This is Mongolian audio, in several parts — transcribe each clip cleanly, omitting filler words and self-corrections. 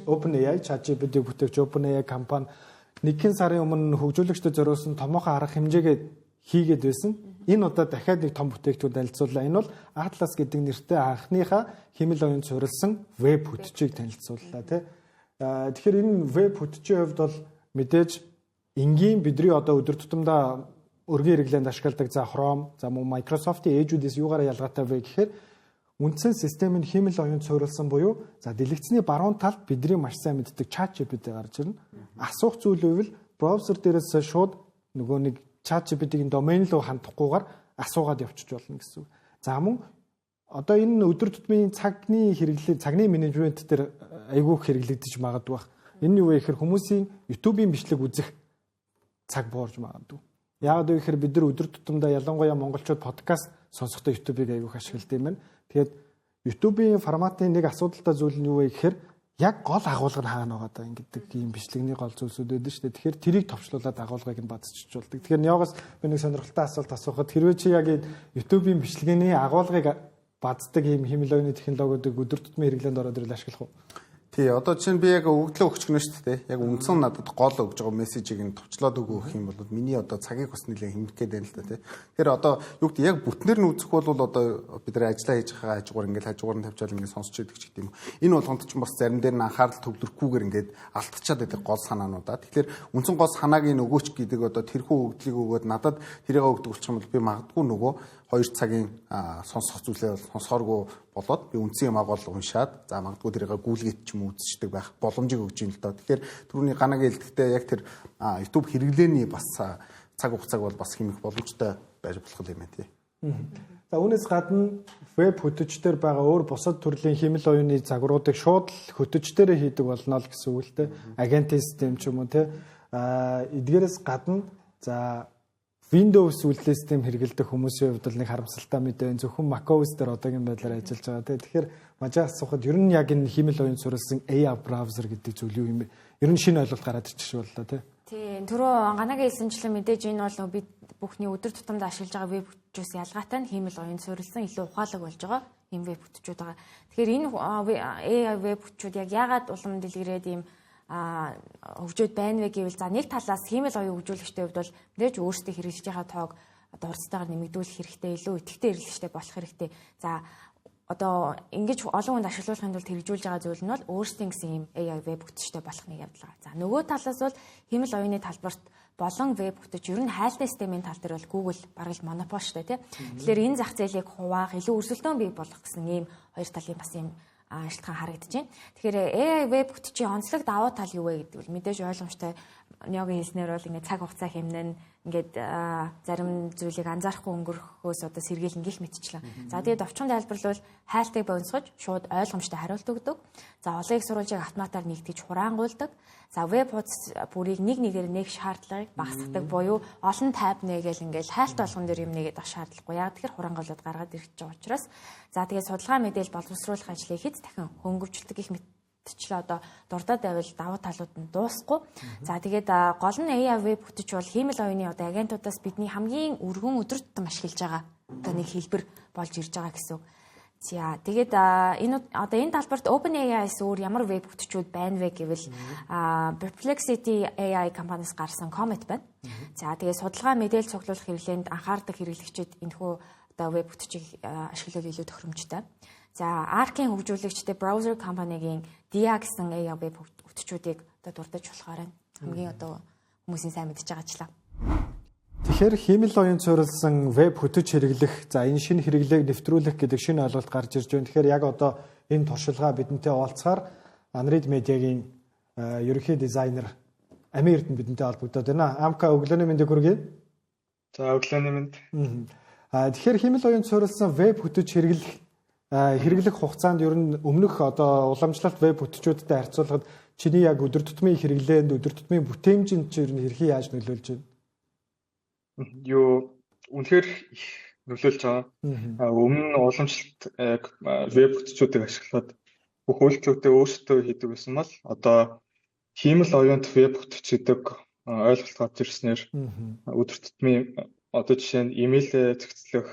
OpenAI ChatGPT бүтээгч OpenAI компани нэгэн сарын өмнө хөгжүүлэгчдэд зориулсан томоохон арга хэмжээгээ хийгээд байсан. Энэ удаа дахиад нэг том бүтээгдэхүүн танилцууллаа. Энэ бол Atlas гэдэг нэртэй анхныхаа хэмэл оюун суурилсан веб хөтөлбөрийг танилцууллаа тий. Тэгэхээр энэ веб хөтөлбөрийн хувьд бол мэдээж энгийн бидний одоо өдөр тутамдаа өргөн хэрэглээнд ашигладаг за Chrome, за мөн Microsoft-ийн ээжүүдээс юугаараа ялгаатай вэ гэхээр үндсэн систем нь хэмэл оюун суурилсан буюу за дэлгэцний баруун талд бидний маш сайн мэддэг ChatGPT гарч ирнэ. Асуух зүйл үйл браузер дээрээс шууд нөгөө нэг ChatGPT-ийн домен руу хандахгүйгээр асуугаад явчих болно гэсэн үг. За мөн одоо энэ өдөр тутмын цагны хэрэглээ, цагны менежмент дээр айгүй хэрэглэгдэж магадгүй байна. Энэ юу вэ гэхээр хүмүүсийн YouTube-ийн бичлэг үзэх цаг буурж магадгүй. Яагаад вэ гэхээр бид нар өдөр тутамдаа ялангуяа монголчууд подкаст сонсохдоо YouTube-ыг айгүй ашигладаг юм байна. Тэгээд YouTube-ийн форматын нэг асуудалтай зүйл нь юу вэ гэхээр яг гол агуулга нь хаана байгаа даа ингэдэг ийм бичлэгний гол зүйлсүүд байдаг шүү дээ. Тэгэхээр тэрийг товчлуулаад агуулгыг нь бадчихжуулдаг. Тэгэхээр Нёгоос би нэг сонирхолтой асуулт асуухад хэрвээ чи яг YouTube-ийн бичлэгийн агуулгыг баддаг ийм хэмэл оюуны технологиудыг өдөр тутмын хэрэглээнд ороод ирэл ашиглах уу? Тий, одоо чинь би яг өгдлөө өгч гэнэ шүү дээ. Яг үндсэн надад гол өгж байгаа мессежийг нь товчлоод өгөх юм бол миний одоо цагийг бас нэлээд хэмнэх гээд байна л да тий. Тэгэхээр одоо юу гэдэг яг бүтнээр нь үзэх бол одоо бид нар ажиллаа хийж байгаа хажуугаар ингээд хажуугаар нь тавьчаал ингээд сонсч идэг ч гэдэг юм. Энэ болгонд ч бас зарим дээр нь анхаарал төвлөрөхгүйгээр ингээд алдчихад байдаг гол санаануудаа. Тэгэхээр үндсэн гол санааг нөгөөч гэдэг одоо тэрхүү өгдлийг өгөөд надад тэрийг өгдөг болчих юм бол би магадгүй нөгөө 2 цагийн сонсох зүйлээ сонсохооргүй болоод би үндсэн юм агуул уншаад за магадгүй тэрийг гүйлгээд ч юм үзчихдэг байх боломжийг өгж юм л доо. Тэгэхээр түрүүний ганаг хэлдэгтээ яг тэр YouTube хэрэглээний бас цаг хугацааг бол бас хэмэх боломжтой байж болох юм байна тий. За үүнээс гадна веб хөтөчдөр байгаа өөр бусад төрлийн хэмэл оюуны загваруудыг шууд л хөтөчдөрөө хийдэг болно л гэсэн үг л дээ. Агентийн систем ч юм уу тий. Эдгээрээс гадна за Windows үйлдвэрлэлийн систем хэрэглэдэг хүмүүсийн хувьд бол нэг харамсалтай мэдээ зөвхөн macOS дээр одоогийн байдлаар ажиллаж байгаа тийм. Тэгэхээр мажаа асуухад ер нь яг энэ хэмэл оюун суурилсан AI browser гэдэг зүйл юу юм бэ? Ер нь шинэ ойлголт гараад ирчих шүү дээ тийм. Тийм. Түрүү ганагийн хэлсэнчлэн мэдээж энэ бол бид бүхний өдөр тутамд ашиглаж байгаа веб хөтөлбөрөөс ялгаатай нь хэмэл оюун суурилсан илүү ухаалаг болж байгаа юм веб хөтөлбөрүүд байгаа. Тэгэхээр энэ AI веб хөтөлбөрүүд яг яагаад улам дэлгэрээд ийм хөгжөөд байна вэ гэвэл за нэг талаас хэмэл оюун хөгжүүлэгчдийн хувьд бол мэдээж өөрсдөө хэрэглэж байгаа тоог дурдсатайгаар нэмэгдүүлэх хэрэгтэй, илүү идэвхтэй хэрэглэгчтэй болох хэрэгтэй. За одоо ингэж олон хүнд ашиглуулахын тулд хэрэгжүүлж байгаа зүйл нь бол өөрсдийн гэсэн юм AI веб хөтөлбөртэй болох нэг явдал байгаа. За нөгөө талаас бол хэмэл оюуны талбарт болон веб хөтөлбөр ер нь хайлттай системийн тал дээр бол Google бараг л монопол шүү дээ, тийм. Тэгэхээр энэ зах зээлийг хуваах, илүү өрсөлдөөн бий болгох гэсэн ийм хоёр талын бас юм шалтгаан харагдаж байна. Тэгэхээр AI веб хөтөлбөрийн онцлог давуу тал юу вэ гэдэг бол мэдээж ойлгомжтой. Нёгийн хэлснээр бол ингээд цаг хугацаа хэмнэн ингээд зарим зүйлийг анзаарахгүй өнгөрөхөөс одоо сэргийлэн гих мэтчлэн. За тэгээд овчхон тайлбарлавал хайлтыг бонцгож шууд ойлгомжтой хариулт өгдөг. За олон их сурвалжийг автоматар нэгтгэж хураангуйлдаг. За веб хуудас бүрийг нэг нэгээр нэг шаардлагыг багасгадаг буюу олон тайп нэгээл ингээд хайлт болгон дээр юм нэгээд ах шаардлагагүй. Яг тэгэхээр хураангуйлаад гаргаад ирэх гэж байгаа учраас за тэгээд судалгаа мэдээлэл боловсруулах ажлыг хэд дахин хөнгөвчлөлт гих мэтчлээ одоо дурдаад байвал давуу талууд нь дуусахгүй. За тэгээд гол нь AI веб хөтөлбөр бол хэмэл оюуны одоо агентуудаас бидний хамгийн өргөн өдөр тутам ашиглаж байгаа одоо нэг хэлбэр болж ирж байгаа гэсэн үг. За тэгээд энэ талбарт OpenAI-с өөр ямар веб хөтөлбөрүүд байна вэ гэвэл Perplexity AI компаниас гарсан Comet байна. За тэгээд судалгаа мэдээлэл цуглуулах хэрэглээнд анхаардаг хэрэглэгчид энэхүү одоо веб хөтөлбөрийг ашиглах илүү тохиромжтой. За Arc-ийн хөгжүүлэгчтэй browser компанигийн Dia гэсэн AI веб хөтөлбөрүүдийг одоо дурдж болохоор хамгийн одоо хүмүүсийн сайн мэдж байгаачлаа. Тэгэхээр хэмэл оюун суурилсан веб хөтөч хэрэглэх, за энэ шинэ хэрэглээг нэвтрүүлэх гэдэг шинэ ойлголт гарч ирж байна. Тэгэхээр яг одоо энэ туршилгаа бидэнтэй уулзахаар Unread Media-гийн ерөнхий дизайнер Ами Эрдэнэ бидэнтэй холбогдоод байна. Амка өглөөний мэндийг хүргэе. За өглөөний мэнд. Тэгэхээр хэмэл оюун суурилсан веб хөтөч хэрэглэх хугацаанд ер нь өмнөх одоо уламжлалт веб хөтөчүүдтэй харьцуулахад чиний яг өдөр тутмын хэрэглээнд өдөр тутмын бүтээмжинд ер нь хэрхэн яаж нөлөөлж байна? Үнэхээр их нөлөөлж байгаа. Өмнө нь уламжлалт веб хөтөлбөрүүдийг ашиглаад бүх үйлдэлүүдээ өөрсдөө хийдэг байсан бол одоо хэмэл оюунт веб хөтөлбөрүүд ойлголт гарч ирснээр өдөр тутмын одоо жишээ нь имэйл зохицлох,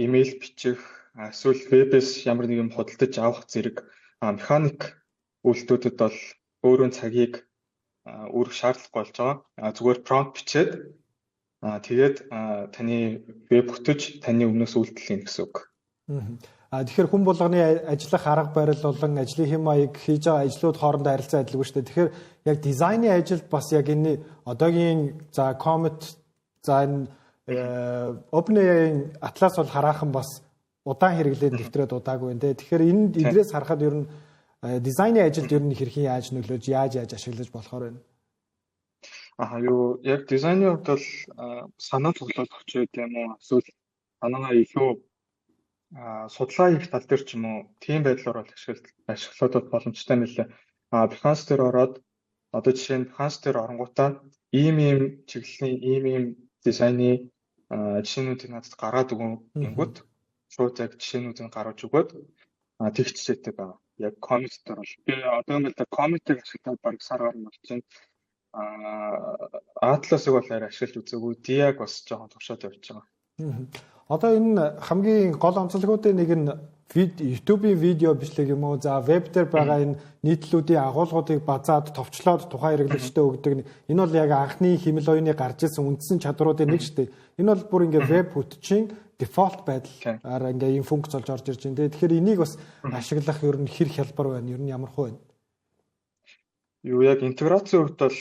имэйл бичих, эсвэл вебээс ямар нэгэн худалдаж авах зэрэг механик үйлдэлүүдэд бол өөрөө цагийг өргөх шаардлагагүй болж байгаа. Зүгээр prompt бичээд тэгээд таны веб бүтэж таны өмнөөс үйлдэл хийн гэсэн үг. Тэгэхээр хүн болгоны ажиллах арга барил болон ажлын хэм маяг хийж байгаа ажлууд хоорондоо харилцаа адилгүй шүү дээ. Тэгэхээр яг дизайны ажилд бас яг энэ одоогийн за Comet за энэ OpenAI-ийн Atlas бол хараахан бас удаан хэрэглээд нэвтрээд удаагүй байна. Тэгэхээр энэ эдрээс харахад ер нь дизайны ажилд ер нь хэрхэн яаж нөлөөж яаж ашиглаж болохоор байна. Яг дизайны хувьд бол санаа цуглуулах ч юм уу эсвэл санаагаа илүү судалгаа хийх тал дээр ч юм уу тийм байдлаар бол ашиглах боломжтой мэлээ. Behance дээр ороод одоо жишээ нь Behance дээр оронгуудаа ийм чиглэлийн ийм дизайны жишээнүүдийг надад гаргаад өгөнгөт шууд яг жишээнүүдийг гаргаж өгөөд тэгчээтэй байгаа. Яг Comet дээр бол би одоо юм л да Comet-ийг ашиглаад баг сар гарна болж байна. Atlas-ыг бол арай ашиглаж үзээгүй. Diag бас жоохон туршаад явж байгаа. Одоо энэ хамгийн гол онцлогуудын нэг нь YouTube-ийн видео бичлэг юм уу? За веб дээр байгаа энэ нийтлүүдийн агуулгуудыг базаад товчлоод тухайн хэрэглэгчдэд өгдөг. Энэ бол яг анхны хэмэл оюуны гарч ирсэн үндсэн чадруудын нэг шүү дээ. Энэ бол бүр ингээ веб хүтчийн дефолт байдлаар ингээ ийм функц болж орж ирж байна. Тэгэхээр энийг бас ашиглах ер нь хэр хялбар байна? Ер нь ямар хөө байна? Яг интеграцийн хувьд бол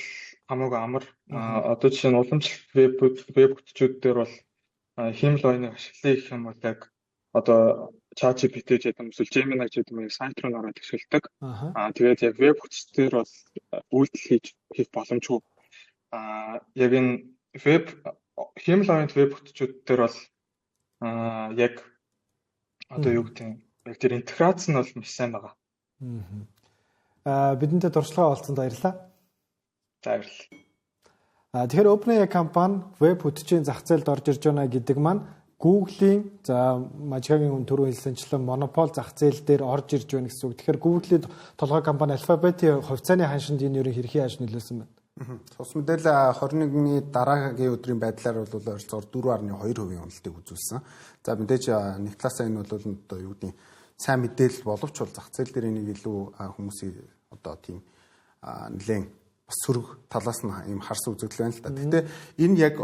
хамаагүй амар. Одоо жишээ нь уламжлалт веб бүтчүүд дээр бол хэмэл оюуныг ашиглая гэх юм бол яг одоо ChatGPT гэдэг юм эсвэл Gemini гэдэг юм сайт руу ороод ашигладаг. Тэгээд яг веб бүтцээр бол үйлдэл хийх боломжгүй. Яг энэ хэмэл оюунд веб бүтчүүд дээр бол яг одоо юу гэдэг юм яг тэр интеграц нь бол маш сайн байгаа. Бидэнтэй туршлагаа олцсонд баярлалаа. За баярлалаа. Тэгэхээр OpenAI компани веб бүтчийн зах зээлд орж ирж байна гэдэг маань Google-ийн за Мажгагийн хүн түрүү хэлсэнчлэн монопол зах зээл дээр орж ирж байна гэсэн үг. Тэгэхээр Google-ийн толгой компани Alphabet-ийн хувьцааны ханшинд энэ ерөн хэрхэн яаж нөлөөсөн байна? Цус мэдээлэл 21-ний дараагийн өдрийн байдлаар бол ойролцоогоор 4.2% уналтыг үзүүлсэн. За мэдээж нэг талаасаа энэ бол одоо юу гэдэг сайн мэдээлэл боловч бол зах зээл дээр энийг илүү хүмүүсийн одоо тийм нэлээд бас сөрөг талаас нь ийм харсан үзэгдэл байна л да. Гэхдээ энэ яг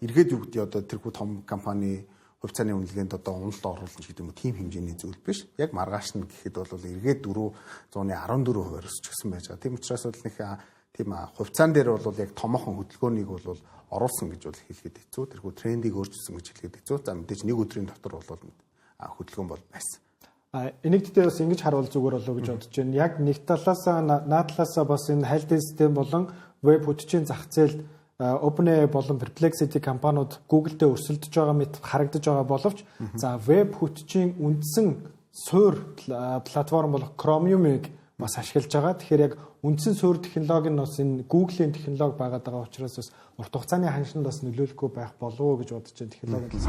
эргээд юу гэдэг одоо тэрхүү том компани хувьцааны үнэлгээнд одоо уналт оруулах гэдэг юм уу тийм хэмжээний зүйл биш. Яг маргааш нь гэхэд бол эргээд 414% өсчихсэн байж байгаа. Тийм учраас бол нэг тийм хувьцаан дээр бол яг томоохон хөдөлгөөнийг бол оруулсан гэж бол хэлэхэд хэцүү. Тэрхүү трендийг өөрчилсөн гэж хэлэхэд хэцүү. За мэдээж нэг өдрийн дотор бол хөдөлгөөн бол байсан. Энийг дээр бас ингэж харуул зүгээр болоо гэж бодож байна. Яг нэг талаасаа наад талаасаа бас энэ хайлтын систем болон веб хүчийн зах зээлд OpenAI болон Perplexity компаниуд Google-тэй өрсөлдөж байгаа мэт харагдаж байгаа боловч за веб хүчийн үндсэн суур платформ болох Chromium-ыг бас ашиглаж байгаа. Тэгэхээр яг үндсэн суур технологи нь бас энэ Google-ийн технологи байгаад байгаа учраас бас урт хугацааны ханшинд бас нөлөөлөхгүй байх болов уу гэж бодож байна технологи.